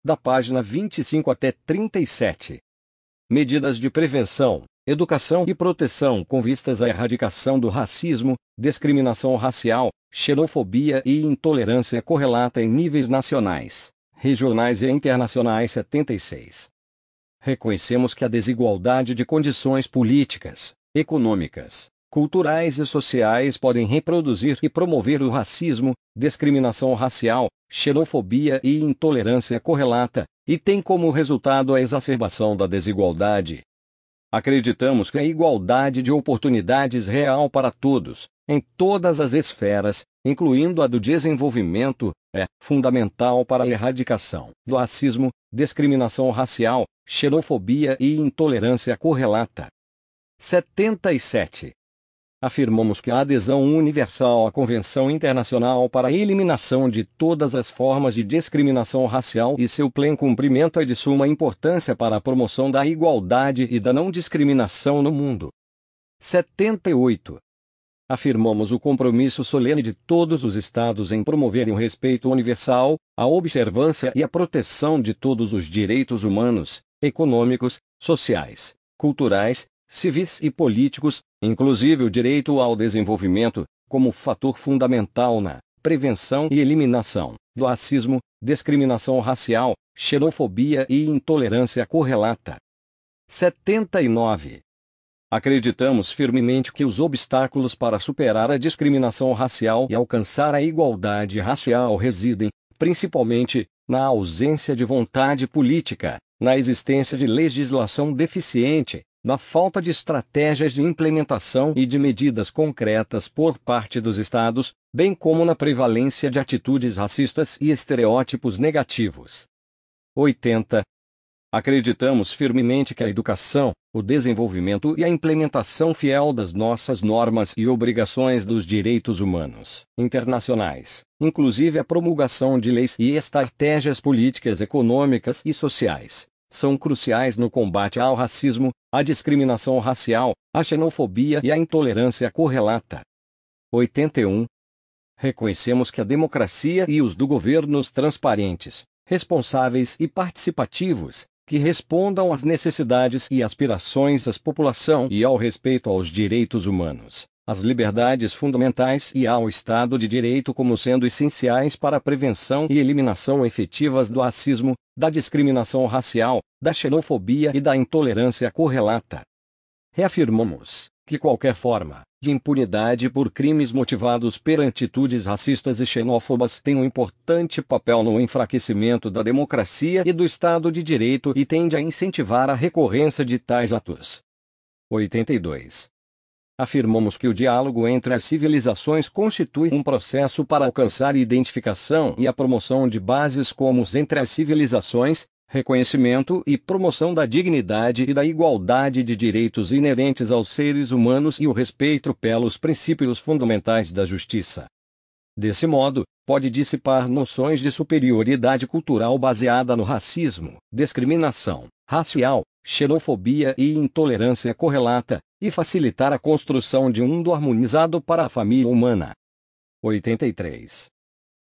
da página 25 até 37. Medidas de prevenção, educação e proteção com vistas à erradicação do racismo, discriminação racial, xenofobia e intolerância correlata em níveis nacionais, regionais e internacionais. 76. Reconhecemos que a desigualdade de condições políticas, econômicas, culturais e sociais podem reproduzir e promover o racismo, discriminação racial, xenofobia e intolerância correlata, e tem como resultado a exacerbação da desigualdade. Acreditamos que a igualdade de oportunidades real para todos, em todas as esferas, incluindo a do desenvolvimento, é fundamental para a erradicação do racismo, discriminação racial, xenofobia e intolerância correlata. 77. Afirmamos que a adesão universal à Convenção Internacional para a Eliminação de todas as formas de discriminação racial e seu pleno cumprimento é de suma importância para a promoção da igualdade e da não discriminação no mundo. 78. Afirmamos o compromisso solene de todos os Estados em promoverem o respeito universal, a observância e a proteção de todos os direitos humanos, econômicos, sociais, culturais, civis e políticos, inclusive o direito ao desenvolvimento, como fator fundamental na prevenção e eliminação do racismo, discriminação racial, xenofobia e intolerância correlata. 79. Acreditamos firmemente que os obstáculos para superar a discriminação racial e alcançar a igualdade racial residem, principalmente, na ausência de vontade política, na existência de legislação deficiente, na falta de estratégias de implementação e de medidas concretas por parte dos Estados, bem como na prevalência de atitudes racistas e estereótipos negativos. 80. Acreditamos firmemente que a educação, o desenvolvimento e a implementação fiel das nossas normas e obrigações dos direitos humanos internacionais, inclusive a promulgação de leis e estratégias políticas econômicas e sociais, são cruciais no combate ao racismo, à discriminação racial, à xenofobia e à intolerância correlata. 81. Reconhecemos que a democracia e os do governos transparentes, responsáveis e participativos, que respondam às necessidades e aspirações da população e ao respeito aos direitos humanos, às liberdades fundamentais e ao Estado de Direito como sendo essenciais para a prevenção e eliminação efetivas do racismo, da discriminação racial, da xenofobia e da intolerância correlata. Reafirmamos que qualquer forma de impunidade por crimes motivados por atitudes racistas e xenófobas tem um importante papel no enfraquecimento da democracia e do Estado de Direito e tende a incentivar a recorrência de tais atos. 82. Afirmamos que o diálogo entre as civilizações constitui um processo para alcançar a identificação e a promoção de bases comuns entre as civilizações, reconhecimento e promoção da dignidade e da igualdade de direitos inerentes aos seres humanos e o respeito pelos princípios fundamentais da justiça. Desse modo, pode dissipar noções de superioridade cultural baseada no racismo, discriminação racial, xenofobia e intolerância correlata, e facilitar a construção de um mundo harmonizado para a família humana. 83.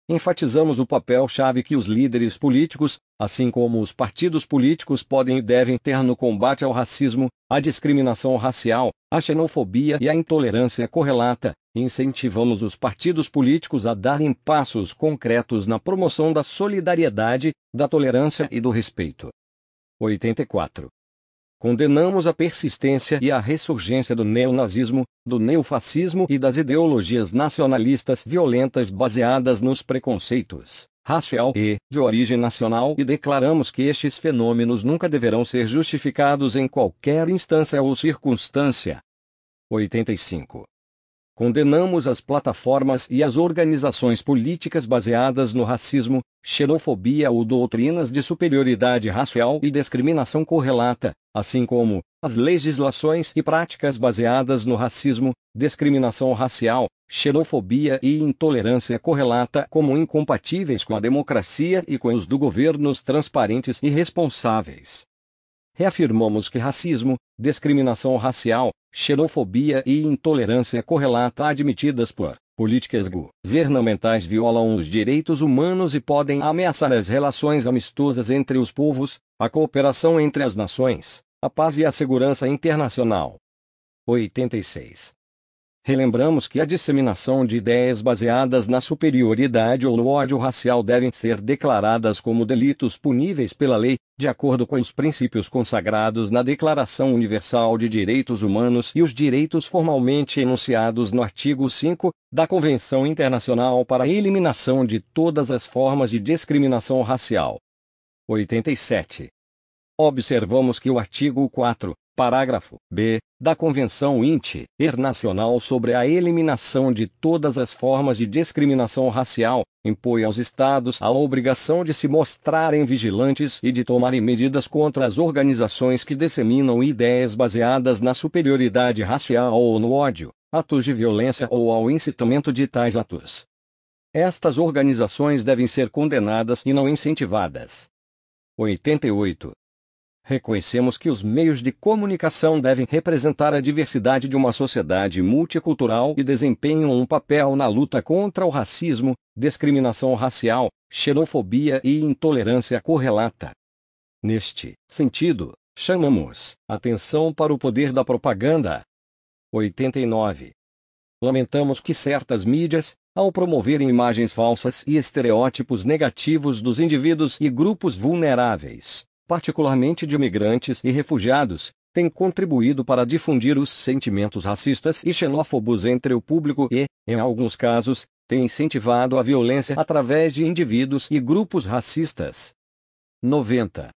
Enfatizamos o papel-chave que os líderes políticos, assim como os partidos políticos podem e devem ter no combate ao racismo, à discriminação racial, à xenofobia e à intolerância correlata, e incentivamos os partidos políticos a darem passos concretos na promoção da solidariedade, da tolerância e do respeito. 84. Condenamos a persistência e a ressurgência do neonazismo, do neofascismo e das ideologias nacionalistas violentas baseadas nos preconceitos racial e de origem nacional e declaramos que estes fenômenos nunca deverão ser justificados em qualquer instância ou circunstância. 85. Condenamos as plataformas e as organizações políticas baseadas no racismo, xenofobia ou doutrinas de superioridade racial e discriminação correlata, assim como as legislações e práticas baseadas no racismo, discriminação racial, xenofobia e intolerância correlata como incompatíveis com a democracia e com os do governos transparentes e responsáveis. Reafirmamos que racismo, discriminação racial, xenofobia e intolerância correlata admitidas por Políticas governamentais violam os direitos humanos e podem ameaçar as relações amistosas entre os povos, a cooperação entre as nações, a paz e a segurança internacional. 86. Relembramos que a disseminação de ideias baseadas na superioridade ou no ódio racial devem ser declaradas como delitos puníveis pela lei, de acordo com os princípios consagrados na Declaração Universal de Direitos Humanos e os direitos formalmente enunciados no artigo 5 da Convenção Internacional para a Eliminação de todas as formas de discriminação racial. 87. Observamos que o artigo 4, parágrafo B, da Convenção Internacional sobre a Eliminação de todas as formas de discriminação racial, impõe aos Estados a obrigação de se mostrarem vigilantes e de tomarem medidas contra as organizações que disseminam ideias baseadas na superioridade racial ou no ódio, atos de violência ou ao incitamento de tais atos. Estas organizações devem ser condenadas e não incentivadas. 88. Reconhecemos que os meios de comunicação devem representar a diversidade de uma sociedade multicultural e desempenham um papel na luta contra o racismo, discriminação racial, xenofobia e intolerância correlata. Neste sentido, chamamos atenção para o poder da propaganda. 89. Lamentamos que certas mídias, ao promoverem imagens falsas e estereótipos negativos dos indivíduos e grupos vulneráveis, particularmente de imigrantes e refugiados, têm contribuído para difundir os sentimentos racistas e xenófobos entre o público e, em alguns casos, têm incentivado a violência através de indivíduos e grupos racistas. 90.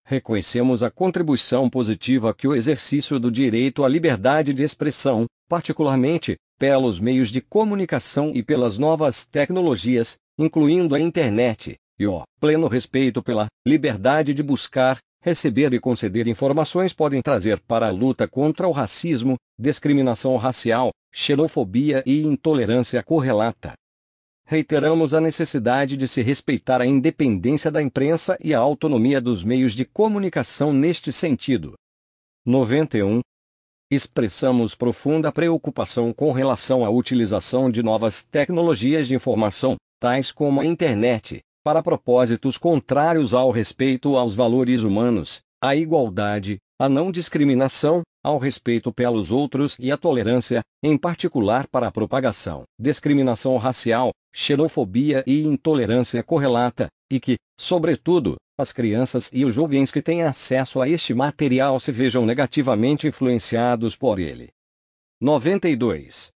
Reconhecemos a contribuição positiva que o exercício do direito à liberdade de expressão, particularmente pelos meios de comunicação e pelas novas tecnologias, incluindo a internet, e o pleno respeito pela liberdade de buscar, receber e conceder informações podem trazer para a luta contra o racismo, discriminação racial, xenofobia e intolerância correlata. Reiteramos a necessidade de se respeitar a independência da imprensa e a autonomia dos meios de comunicação neste sentido. 91. Expressamos profunda preocupação com relação à utilização de novas tecnologias de informação, tais como a internet, para propósitos contrários ao respeito aos valores humanos, à igualdade, à não discriminação, ao respeito pelos outros e à tolerância, em particular para a propagação, discriminação racial, xenofobia e intolerância correlata, e que, sobretudo, as crianças e os jovens que têm acesso a este material se vejam negativamente influenciados por ele. 92.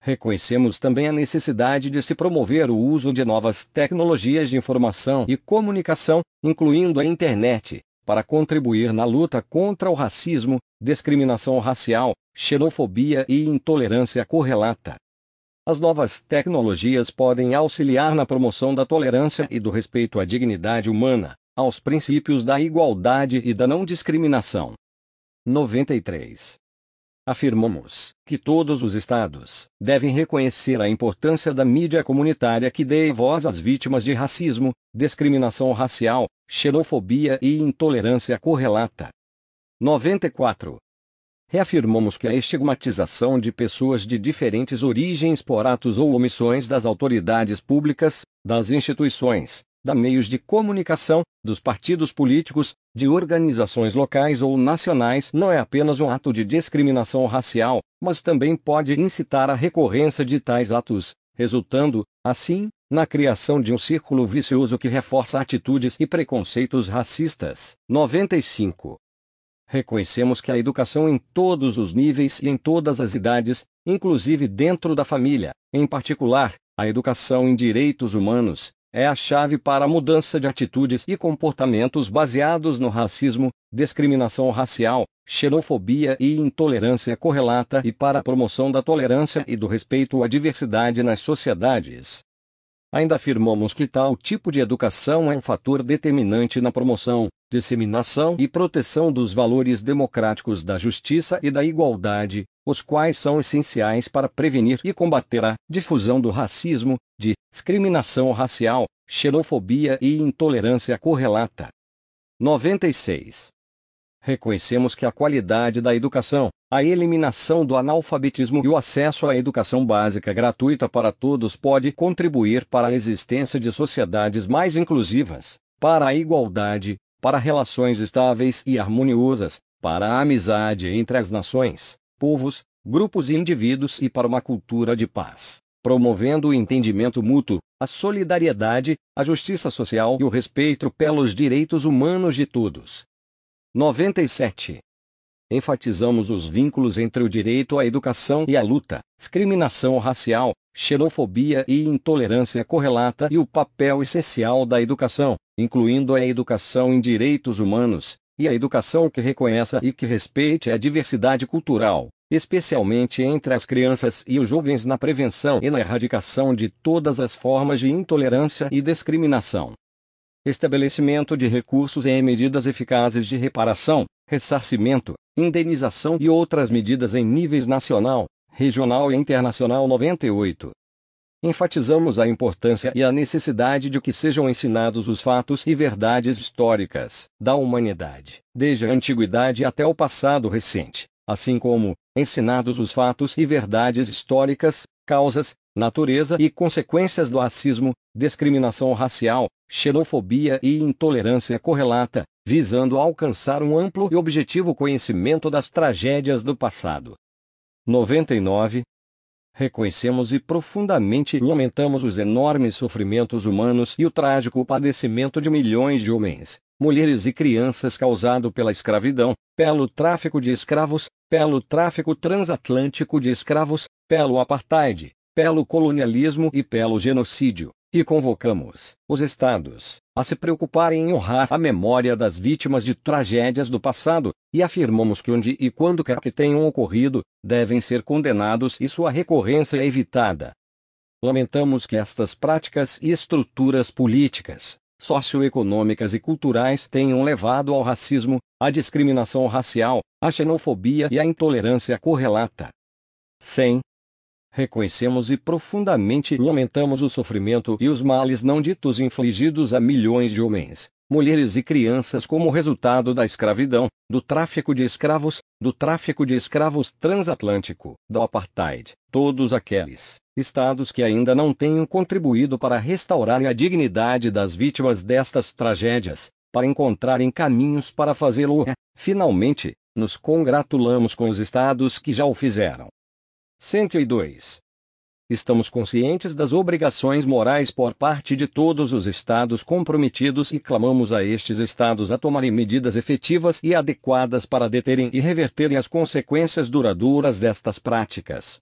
Reconhecemos também a necessidade de se promover o uso de novas tecnologias de informação e comunicação, incluindo a internet, para contribuir na luta contra o racismo, discriminação racial, xenofobia e intolerância correlata. As novas tecnologias podem auxiliar na promoção da tolerância e do respeito à dignidade humana, aos princípios da igualdade e da não discriminação. 93. Afirmamos que todos os Estados devem reconhecer a importância da mídia comunitária que dê voz às vítimas de racismo, discriminação racial, xenofobia e intolerância correlata. 94. Reafirmamos que a estigmatização de pessoas de diferentes origens por atos ou omissões das autoridades públicas, das instituições, de meios de comunicação, dos partidos políticos, de organizações locais ou nacionais não é apenas um ato de discriminação racial, mas também pode incitar a recorrência de tais atos, resultando, assim, na criação de um círculo vicioso que reforça atitudes e preconceitos racistas. 95. Reconhecemos que a educação em todos os níveis e em todas as idades, inclusive dentro da família, em particular, a educação em direitos humanos, é a chave para a mudança de atitudes e comportamentos baseados no racismo, discriminação racial, xenofobia e intolerância correlata e para a promoção da tolerância e do respeito à diversidade nas sociedades. Ainda afirmamos que tal tipo de educação é um fator determinante na promoção, disseminação e proteção dos valores democráticos da justiça e da igualdade, os quais são essenciais para prevenir e combater a difusão do racismo, discriminação racial, xenofobia e intolerância correlata. 96. Reconhecemos que a qualidade da educação, a eliminação do analfabetismo e o acesso à educação básica gratuita para todos pode contribuir para a existência de sociedades mais inclusivas, para a igualdade, para relações estáveis e harmoniosas, para a amizade entre as nações, povos, grupos e indivíduos e para uma cultura de paz, promovendo o entendimento mútuo, a solidariedade, a justiça social e o respeito pelos direitos humanos de todos. 97. Enfatizamos os vínculos entre o direito à educação e a luta, discriminação racial, xenofobia e intolerância correlata e o papel essencial da educação, incluindo a educação em direitos humanos, e a educação que reconheça e que respeite a diversidade cultural, especialmente entre as crianças e os jovens na prevenção e na erradicação de todas as formas de intolerância e discriminação. Estabelecimento de recursos e medidas eficazes de reparação, ressarcimento, indenização e outras medidas em níveis nacional, regional e internacional. 98. Enfatizamos a importância e a necessidade de que sejam ensinados os fatos e verdades históricas da humanidade, desde a antiguidade até o passado recente, assim como ensinados os fatos e verdades históricas, causas, natureza e consequências do racismo, discriminação racial, xenofobia e intolerância correlata, visando alcançar um amplo e objetivo conhecimento das tragédias do passado. 99. Reconhecemos e profundamente lamentamos os enormes sofrimentos humanos e o trágico padecimento de milhões de homens, mulheres e crianças causado pela escravidão, pelo tráfico de escravos, pelo tráfico transatlântico de escravos, pelo apartheid, pelo colonialismo e pelo genocídio, e convocamos os Estados a se preocuparem em honrar a memória das vítimas de tragédias do passado, e afirmamos que onde e quando quer que tenham ocorrido, devem ser condenados e sua recorrência evitada. Lamentamos que estas práticas e estruturas políticas, socioeconômicas e culturais tenham levado ao racismo, à discriminação racial, à xenofobia e à intolerância correlata. 100. Reconhecemos e profundamente lamentamos o sofrimento e os males não ditos infligidos a milhões de homens, mulheres e crianças como resultado da escravidão, do tráfico de escravos transatlântico, do apartheid, todos aqueles estados que ainda não tenham contribuído para restaurar a dignidade das vítimas destas tragédias, para encontrarem caminhos para fazê-lo. Finalmente, nos congratulamos com os estados que já o fizeram. 102. Estamos conscientes das obrigações morais por parte de todos os estados comprometidos e clamamos a estes estados a tomarem medidas efetivas e adequadas para deterem e reverterem as consequências duradouras destas práticas.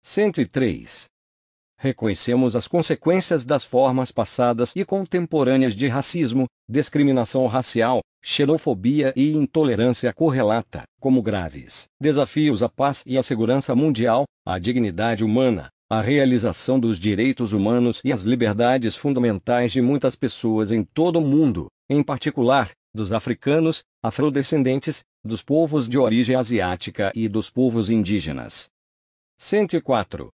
103. Reconhecemos as consequências das formas passadas e contemporâneas de racismo, discriminação racial, xenofobia e intolerância correlata, como graves desafios à paz e à segurança mundial, à dignidade humana, à realização dos direitos humanos e às liberdades fundamentais de muitas pessoas em todo o mundo, em particular, dos africanos, afrodescendentes, dos povos de origem asiática e dos povos indígenas. 104.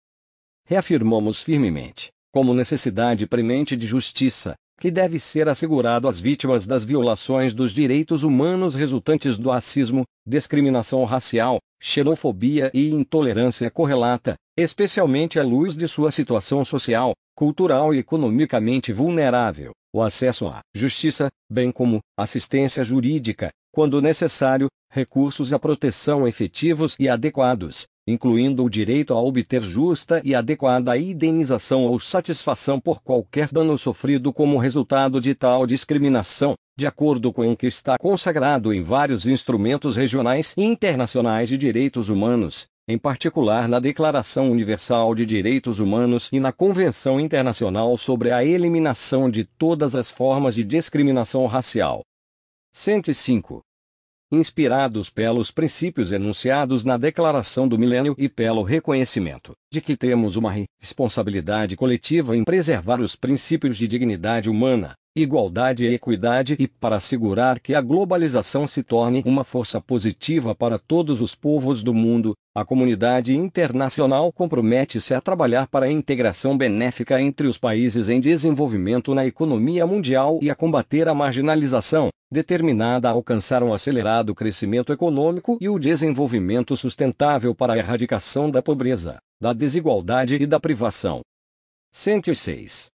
Reafirmamos firmemente, como necessidade premente de justiça, que deve ser assegurado às vítimas das violações dos direitos humanos resultantes do racismo, discriminação racial, xenofobia e intolerância correlata, especialmente à luz de sua situação social, cultural e economicamente vulnerável, o acesso à justiça, bem como assistência jurídica, quando necessário, recursos à proteção efetivos e adequados, incluindo o direito a obter justa e adequada indenização ou satisfação por qualquer dano sofrido como resultado de tal discriminação, de acordo com o que está consagrado em vários instrumentos regionais e internacionais de direitos humanos, em particular na Declaração Universal de Direitos Humanos e na Convenção Internacional sobre a Eliminação de todas as formas de discriminação racial. 105. Inspirados pelos princípios enunciados na Declaração do Milênio e pelo reconhecimento de que temos uma responsabilidade coletiva em preservar os princípios de dignidade humana, igualdade e equidade e para assegurar que a globalização se torne uma força positiva para todos os povos do mundo, a comunidade internacional compromete-se a trabalhar para a integração benéfica entre os países em desenvolvimento na economia mundial e a combater a marginalização, determinada a alcançar um acelerado crescimento econômico e o desenvolvimento sustentável para a erradicação da pobreza, da desigualdade e da privação. 106.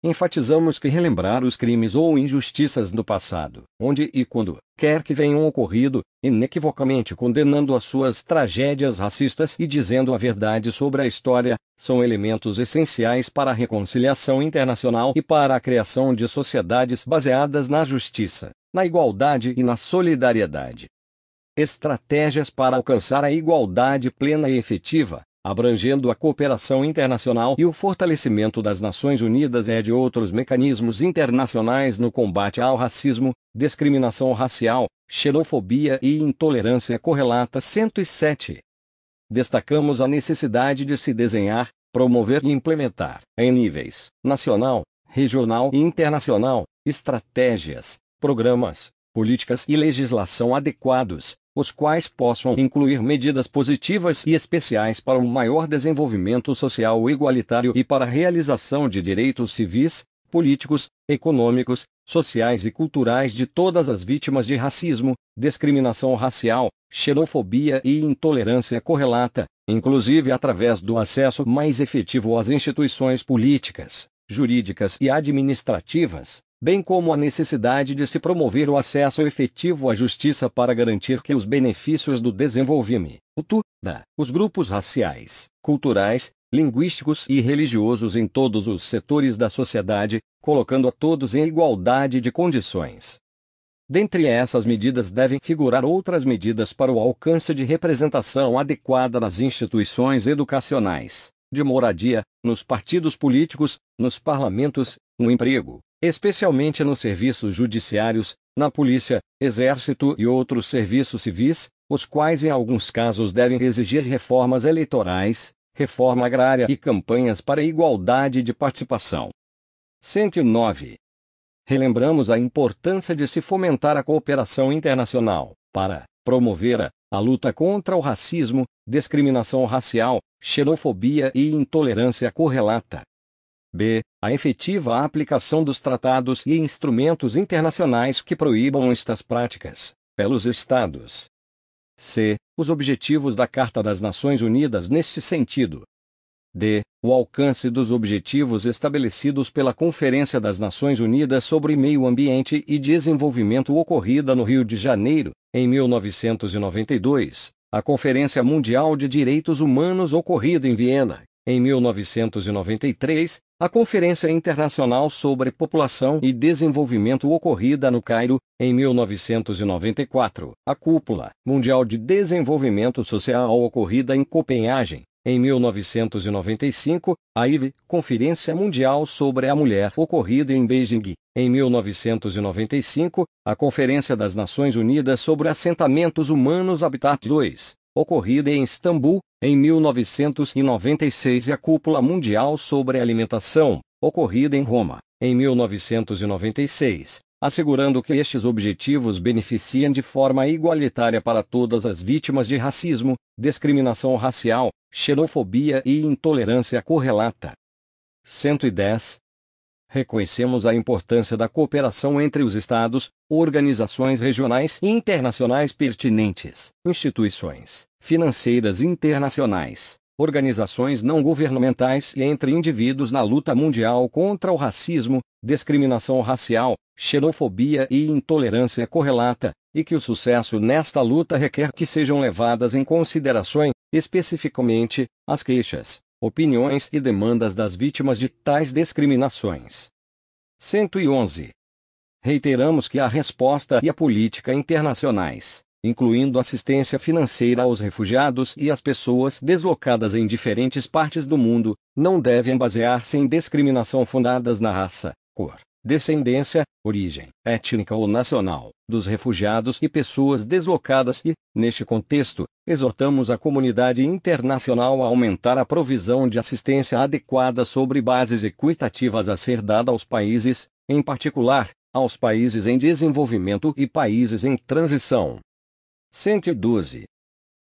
Enfatizamos que relembrar os crimes ou injustiças do passado, onde e quando quer que venham ocorrido, inequivocamente condenando as suas tragédias racistas e dizendo a verdade sobre a história, são elementos essenciais para a reconciliação internacional e para a criação de sociedades baseadas na justiça, na igualdade e na solidariedade. Estratégias para alcançar a igualdade plena e efetiva, abrangendo a cooperação internacional e o fortalecimento das Nações Unidas e de outros mecanismos internacionais no combate ao racismo, discriminação racial, xenofobia e intolerância correlata. 107. Destacamos a necessidade de se desenhar, promover e implementar, em níveis nacional, regional e internacional, estratégias, programas, políticas e legislação adequados, os quais possam incluir medidas positivas e especiais para um maior desenvolvimento social igualitário e para a realização de direitos civis, políticos, econômicos, sociais e culturais de todas as vítimas de racismo, discriminação racial, xenofobia e intolerância correlata, inclusive através do acesso mais efetivo às instituições políticas, jurídicas e administrativas, bem como a necessidade de se promover o acesso efetivo à justiça para garantir que os benefícios do desenvolvimento os grupos raciais, culturais, linguísticos e religiosos em todos os setores da sociedade, colocando a todos em igualdade de condições. Dentre essas medidas devem figurar outras medidas para o alcance de representação adequada nas instituições educacionais, de moradia, nos partidos políticos, nos parlamentos, no emprego, especialmente nos serviços judiciários, na polícia, exército e outros serviços civis, os quais em alguns casos devem exigir reformas eleitorais, reforma agrária e campanhas para a igualdade de participação. 109. Relembramos a importância de se fomentar a cooperação internacional, para promover a luta contra o racismo, discriminação racial, xenofobia e intolerância correlata. B. A efetiva aplicação dos tratados e instrumentos internacionais que proíbam estas práticas, pelos Estados. C. Os objetivos da Carta das Nações Unidas neste sentido. D. O alcance dos objetivos estabelecidos pela Conferência das Nações Unidas sobre Meio Ambiente e Desenvolvimento ocorrida no Rio de Janeiro, em 1992, a Conferência Mundial de Direitos Humanos ocorrida em Viena, em 1993, a Conferência Internacional sobre População e Desenvolvimento ocorrida no Cairo, em 1994, a Cúpula Mundial de Desenvolvimento Social ocorrida em Copenhague, em 1995, a IV, Conferência Mundial sobre a Mulher ocorrida em Beijing, em 1995, a Conferência das Nações Unidas sobre Assentamentos Humanos Habitat II, ocorrida em Istambul, em 1996 e a Cúpula Mundial sobre Alimentação, ocorrida em Roma, em 1996, assegurando que estes objetivos beneficiem de forma igualitária para todas as vítimas de racismo, discriminação racial, xenofobia e intolerância correlata. 110. Reconhecemos a importância da cooperação entre os Estados, organizações regionais e internacionais pertinentes, instituições financeiras internacionais, organizações não governamentais e entre indivíduos na luta mundial contra o racismo, discriminação racial, xenofobia e intolerância correlata, e que o sucesso nesta luta requer que sejam levadas em consideração, especificamente, as queixas, opiniões e demandas das vítimas de tais discriminações. 111. Reiteramos que a resposta e a política internacionais, incluindo assistência financeira aos refugiados e às pessoas deslocadas em diferentes partes do mundo, não devem basear-se em discriminação fundadas na raça, cor, descendência, origem étnica ou nacional dos refugiados e pessoas deslocadas e, neste contexto, exortamos a comunidade internacional a aumentar a provisão de assistência adequada sobre bases equitativas a ser dada aos países, em particular, aos países em desenvolvimento e países em transição. 112.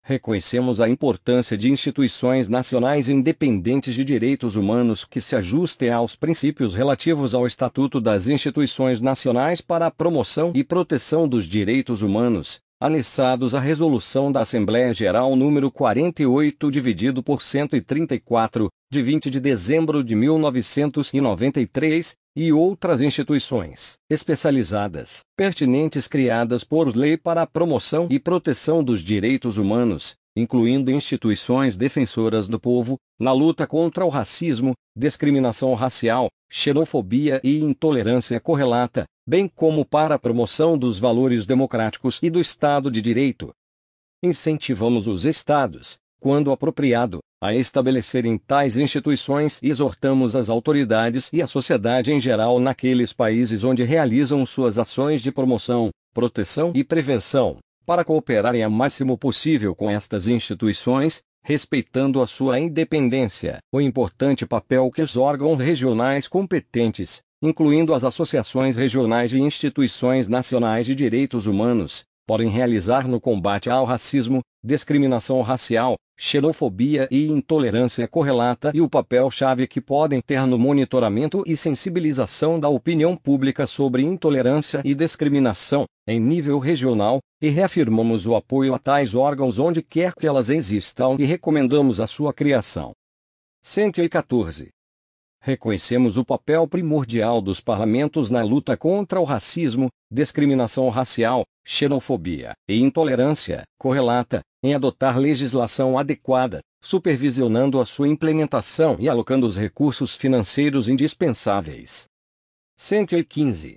Reconhecemos a importância de instituições nacionais independentes de direitos humanos que se ajustem aos princípios relativos ao Estatuto das Instituições Nacionais para a Promoção e Proteção dos Direitos Humanos, anexados à Resolução da Assembleia Geral número 48, dividido por 134, de 20 de dezembro de 1993, e outras instituições especializadas, pertinentes criadas por lei para a promoção e proteção dos direitos humanos, incluindo instituições defensoras do povo, na luta contra o racismo, discriminação racial, xenofobia e intolerância correlata, bem como para a promoção dos valores democráticos e do Estado de Direito. Incentivamos os Estados, quando apropriado, a estabelecerem tais instituições e exortamos as autoridades e a sociedade em geral naqueles países onde realizam suas ações de promoção, proteção e prevenção, para cooperarem o máximo possível com estas instituições, respeitando a sua independência, o importante papel que os órgãos regionais competentes, incluindo as associações regionais e instituições nacionais de direitos humanos, podem realizar no combate ao racismo, discriminação racial, xenofobia e intolerância correlata e o papel-chave que podem ter no monitoramento e sensibilização da opinião pública sobre intolerância e discriminação, em nível regional, e reafirmamos o apoio a tais órgãos onde quer que elas existam e recomendamos a sua criação. 114. Reconhecemos o papel primordial dos parlamentos na luta contra o racismo, discriminação racial, xenofobia e intolerância correlata, em adotar legislação adequada, supervisionando a sua implementação e alocando os recursos financeiros indispensáveis. 115.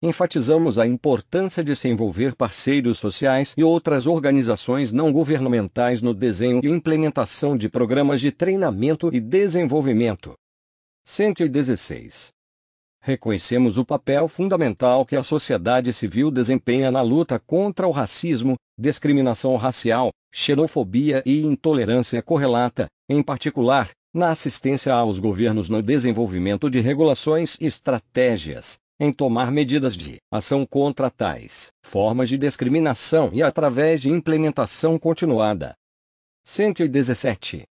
Enfatizamos a importância de se envolver parceiros sociais e outras organizações não governamentais no desenho e implementação de programas de treinamento e desenvolvimento. 116. Reconhecemos o papel fundamental que a sociedade civil desempenha na luta contra o racismo, discriminação racial, xenofobia e intolerância correlata, em particular, na assistência aos governos no desenvolvimento de regulações e estratégias, em tomar medidas de ação contra tais formas de discriminação e através de implementação continuada. 117.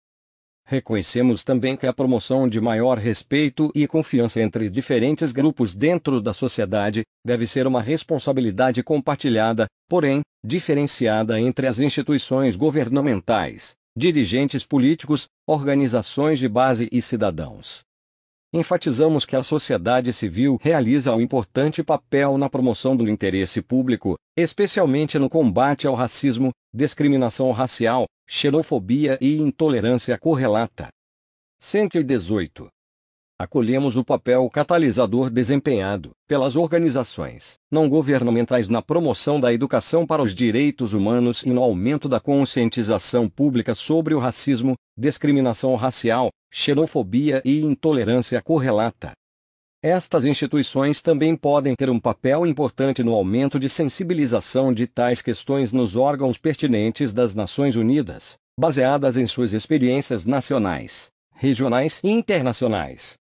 Reconhecemos também que a promoção de maior respeito e confiança entre diferentes grupos dentro da sociedade deve ser uma responsabilidade compartilhada, porém, diferenciada entre as instituições governamentais, dirigentes políticos, organizações de base e cidadãos. Enfatizamos que a sociedade civil realiza um importante papel na promoção do interesse público, especialmente no combate ao racismo, discriminação racial, xenofobia e intolerância correlata. 118. Acolhemos o papel catalisador desempenhado pelas organizações não governamentais na promoção da educação para os direitos humanos e no aumento da conscientização pública sobre o racismo, discriminação racial, xenofobia e intolerância correlata. Estas instituições também podem ter um papel importante no aumento de sensibilização de tais questões nos órgãos pertinentes das Nações Unidas, baseadas em suas experiências nacionais, regionais e internacionais.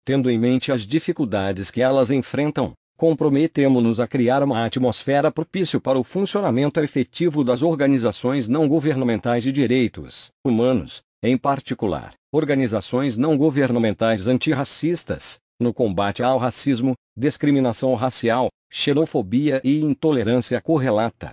Tendo em mente as dificuldades que elas enfrentam, comprometemo-nos a criar uma atmosfera propícia para o funcionamento efetivo das organizações não governamentais de direitos humanos, em particular, organizações não governamentais antirracistas, no combate ao racismo, discriminação racial, xenofobia e intolerância correlata.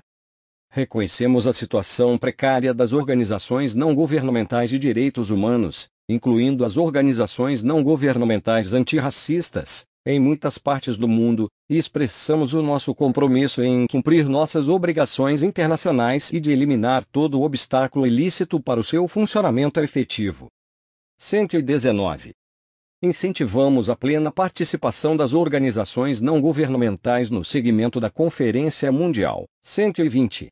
Reconhecemos a situação precária das organizações não governamentais de direitos humanos, incluindo as organizações não governamentais antirracistas, em muitas partes do mundo, e expressamos o nosso compromisso em cumprir nossas obrigações internacionais e de eliminar todo obstáculo ilícito para o seu funcionamento efetivo. 119. Incentivamos a plena participação das organizações não governamentais no segmento da Conferência Mundial. 120.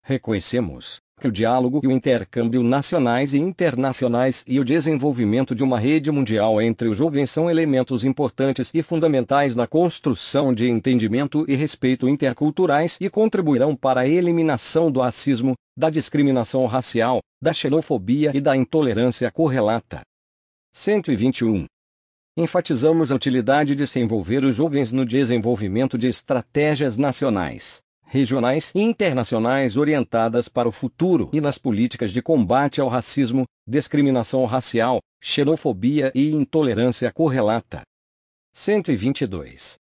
Reconhecemos que o diálogo e o intercâmbio nacionais e internacionais e o desenvolvimento de uma rede mundial entre os jovens são elementos importantes e fundamentais na construção de entendimento e respeito interculturais e contribuirão para a eliminação do racismo, da discriminação racial, da xenofobia e da intolerância correlata. 121. Enfatizamos a utilidade de se envolver os jovens no desenvolvimento de estratégias nacionais, regionais e internacionais orientadas para o futuro e nas políticas de combate ao racismo, discriminação racial, xenofobia e intolerância correlata. 122.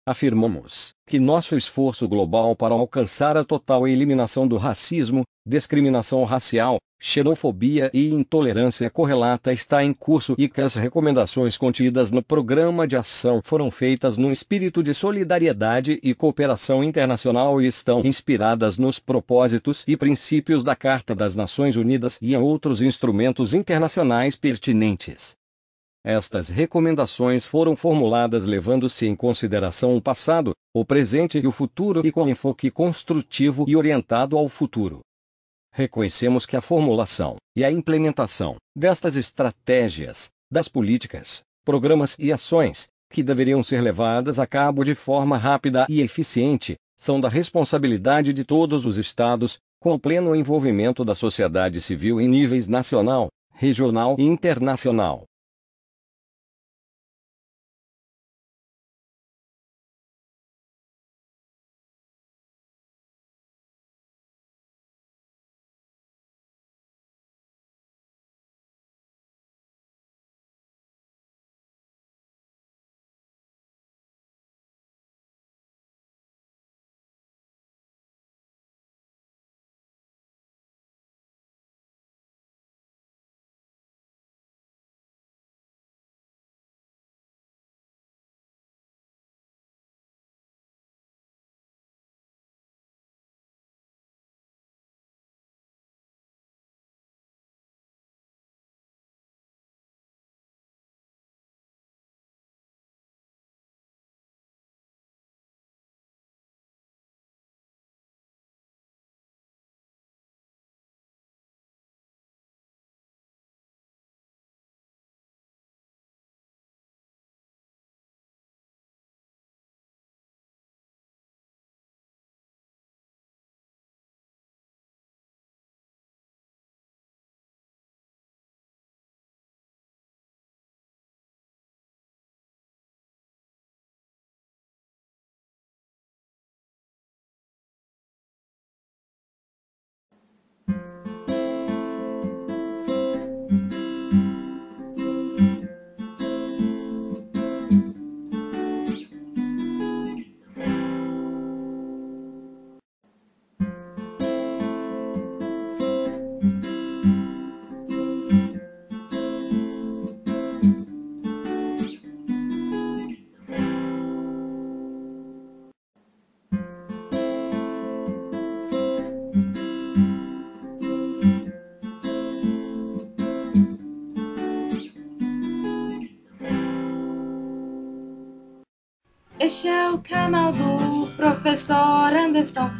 Afirmamos que nosso esforço global para alcançar a total eliminação do racismo, discriminação racial, xenofobia e intolerância correlata está em curso e que as recomendações contidas no Programa de Ação foram feitas num espírito de solidariedade e cooperação internacional e estão inspiradas nos propósitos e princípios da Carta das Nações Unidas e em outros instrumentos internacionais pertinentes. Estas recomendações foram formuladas levando-se em consideração o passado, o presente e o futuro e com enfoque construtivo e orientado ao futuro. Reconhecemos que a formulação e a implementação destas estratégias, das políticas, programas e ações, que deveriam ser levadas a cabo de forma rápida e eficiente, são da responsabilidade de todos os Estados, com pleno envolvimento da sociedade civil em níveis nacional, regional e internacional. Este é o canal do Professor Anderson.